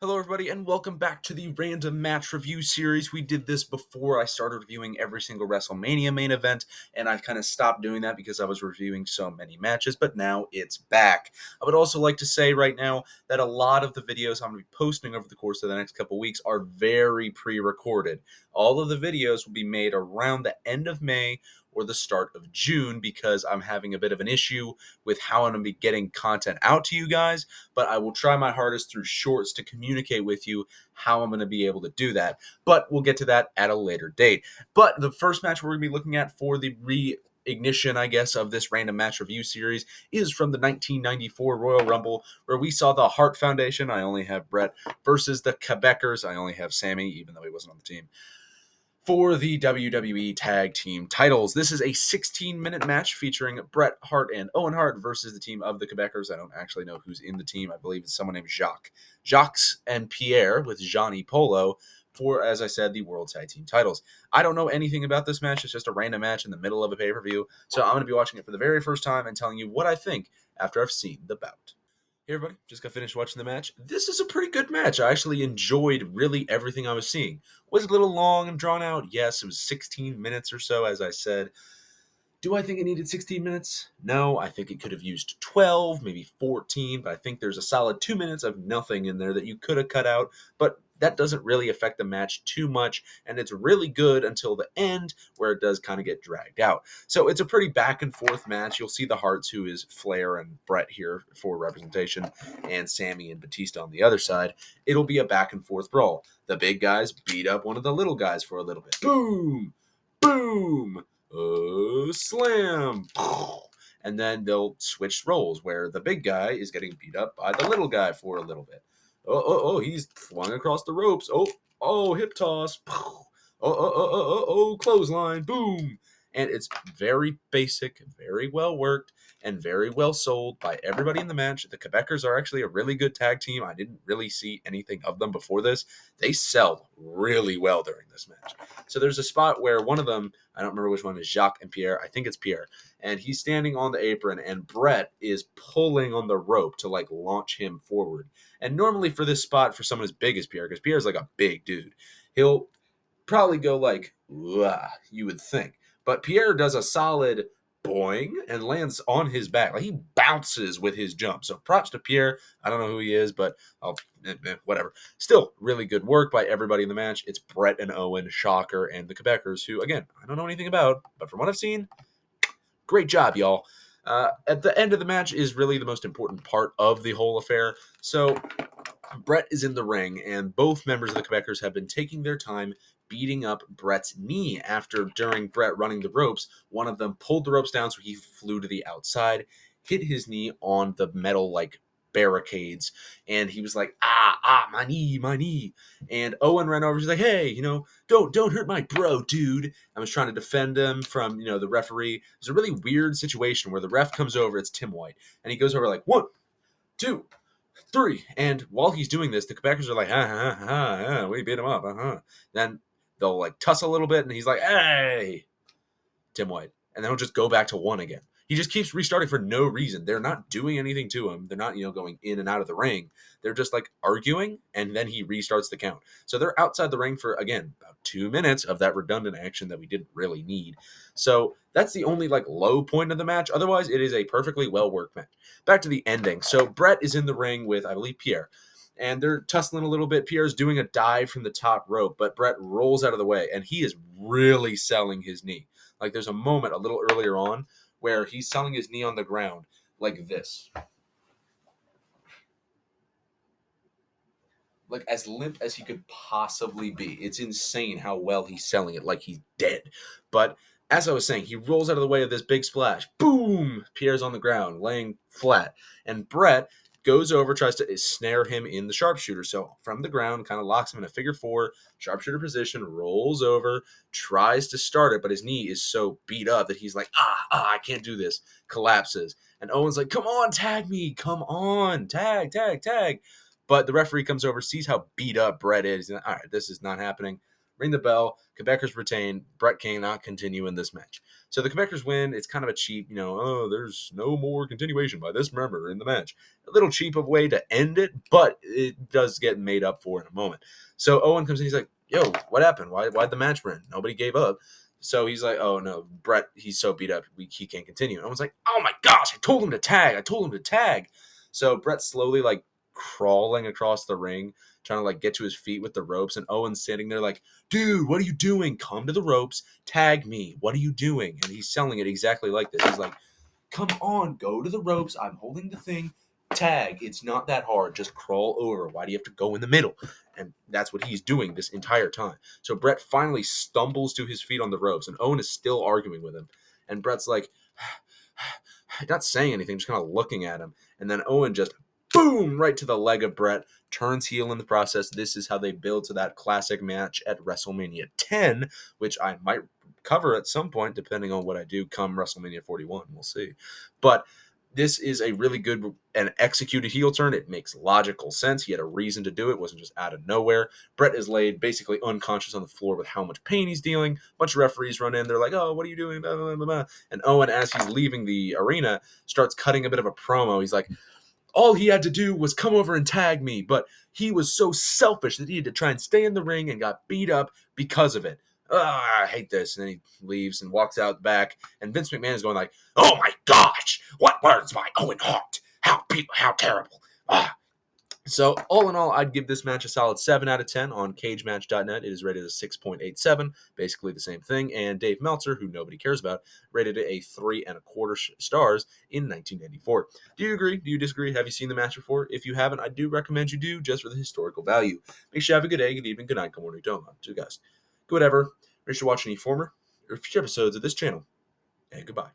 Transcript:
Hello, everybody, and welcome back to the random match review series. We did this before I started reviewing every single WrestleMania main event, and I kind of stopped doing that because I was reviewing so many matches, but now it's back. I would also like to say right now that a lot of the videos I'm going to be posting over the course of the next couple weeks are very pre-recorded. All of the videos will be made around the end of May or the start of June because I'm having a bit of an issue with how I'm going to be getting content out to you guys, but I will try my hardest through shorts to communicate with you how I'm going to be able to do that. But we'll get to that at a later date. But the first match we're going to be looking at for the ignition, I guess, of this random match review series is from the 1994 Royal Rumble, where we saw the Hart Foundation, I only have Bret, versus the Quebecers, I only have Sammy, even though he wasn't on the team, for the WWE Tag Team titles. This is a 16-minute match featuring Bret Hart and Owen Hart versus the team of the Quebecers. I don't actually know who's in the team. I believe it's someone named Jacques. Jacques and Pierre with Johnny Polo for, as I said, the World Tag Team titles. I don't know anything about this match. It's just a random match in the middle of a pay-per-view. So I'm going to be watching it for the very first time and telling you what I think after I've seen the bout. Hey everybody, just got finished watching the match. This is a pretty good match. I actually enjoyed really everything I was seeing. Was it a little long and drawn out? Yes, it was 16 minutes or so, as I said. Do I think it needed 16 minutes? No, I think it could have used 12, maybe 14, but I think there's a solid 2 minutes of nothing in there that you could have cut out, but that doesn't really affect the match too much, and it's really good until the end, where it does kind of get dragged out. So it's a pretty back and forth match. You'll see the Harts, who is Flair and Bret here for representation, and Sammy and Batista on the other side. It'll be a back and forth brawl. The big guys beat up one of the little guys for a little bit. Boom! Boom! Slam! And then they'll switch roles, where the big guy is getting beat up by the little guy for a little bit. He's flung across the ropes. Hip toss. Clothesline. Boom. And it's very basic, very well worked, and very well sold by everybody in the match. The Quebecers are actually a really good tag team. I didn't really see anything of them before this. They sell really well during this match. So there's a spot where one of them, I don't remember which one, is Jacques and Pierre. I think it's Pierre. And he's standing on the apron, and Bret is pulling on the rope to launch him forward. And normally for this spot, for someone as big as Pierre, because Pierre's like a big dude, he'll probably go you would think. But Pierre does a solid boing and lands on his back. He bounces with his jump. So props to Pierre. I don't know who he is, but whatever. Still, really good work by everybody in the match. It's Bret and Owen, Shocker, and the Quebecers, who, again, I don't know anything about, but from what I've seen, great job, y'all. At the end of the match is really the most important part of the whole affair. So Bret is in the ring, and both members of the Quebecers have been taking their time beating up Bret's knee after, during Bret running the ropes, one of them pulled the ropes down so he flew to the outside, hit his knee on the metal, barricades, and he was like, my knee. And Owen ran over, he's like, hey, don't hurt my bro, dude. I was trying to defend him from, the referee. It's a really weird situation where the ref comes over, it's Tim White, and he goes over 1, 2, 3. And while he's doing this, the Quebecers are like, we beat him up, Then they'll tussle a little bit, and he's like, hey, Tim White. And then he'll just go back to 1 again. He just keeps restarting for no reason. They're not doing anything to him. They're not, going in and out of the ring. They're just arguing, and then he restarts the count. So they're outside the ring for, again, about 2 minutes of that redundant action that we didn't really need. So that's the only low point of the match. Otherwise, it is a perfectly well-worked match. Back to the ending. So Bret is in the ring with, I believe, Pierre. And they're tussling a little bit. Pierre's doing a dive from the top rope, but Bret rolls out of the way, and he is really selling his knee. There's a moment a little earlier on where he's selling his knee on the ground like this. As limp as he could possibly be. It's insane how well he's selling it, like he's dead. But as I was saying, he rolls out of the way of this big splash. Boom! Pierre's on the ground, laying flat. And Bret goes over, tries to snare him in the sharpshooter. So from the ground, kind of locks him in a figure 4, sharpshooter position, rolls over, tries to start it, but his knee is so beat up that he's like, I can't do this. Collapses. And Owen's like, come on, tag me. Come on. Tag. But the referee comes over, sees how beat up Bret is. And, all right, this is not happening. Ring the bell. Quebecers retain. Brett cannot continue in this match. So the Quebecers win. It's kind of a cheap, there's no more continuation by this member in the match. A little cheap of way to end it, but it does get made up for in a moment. So Owen comes in. He's like, yo, what happened? Why'd the match end? Nobody gave up. So he's like, oh, no, Brett, he's so beat up, he can't continue. And I was like, oh, my gosh, I told him to tag. So Brett's slowly, crawling across the ring, trying to, get to his feet with the ropes. And Owen's sitting there like, dude, what are you doing? Come to the ropes. Tag me. What are you doing? And he's selling it exactly like this. He's like, come on, go to the ropes. I'm holding the thing. Tag. It's not that hard. Just crawl over. Why do you have to go in the middle? And that's what he's doing this entire time. So Brett finally stumbles to his feet on the ropes, and Owen is still arguing with him. And Brett's like, not saying anything, just kind of looking at him. And then Owen just, boom, right to the leg of Brett, turns heel in the process. This is how they build to that classic match at WrestleMania 10, which I might cover at some point, depending on what I do come WrestleMania 41. We'll see. But this is a really good and executed heel turn. It makes logical sense. He had a reason to do it. It wasn't just out of nowhere. Brett is laid basically unconscious on the floor with how much pain he's dealing. A bunch of referees run in. They're like, oh, what are you doing? Blah, blah, blah, blah. And Owen, as he's leaving the arena, starts cutting a bit of a promo. He's like, all he had to do was come over and tag me, but he was so selfish that he had to try and stay in the ring and got beat up because of it. I hate this. And then he leaves and walks out back. And Vince McMahon is going like, oh my gosh, what words by Owen Hart? How terrible. So all in all, I'd give this match a solid 7 out of 10 on cagematch.net. It is rated a 6.87, basically the same thing. And Dave Meltzer, who nobody cares about, rated it a 3.25 stars in 1994. Do you agree? Do you disagree? Have you seen the match before? If you haven't, I do recommend you do, just for the historical value. Make sure you have a good day, good evening, good night, good morning, don't know. To guys. Good whatever. Make sure to watch any former or future episodes of this channel. And goodbye.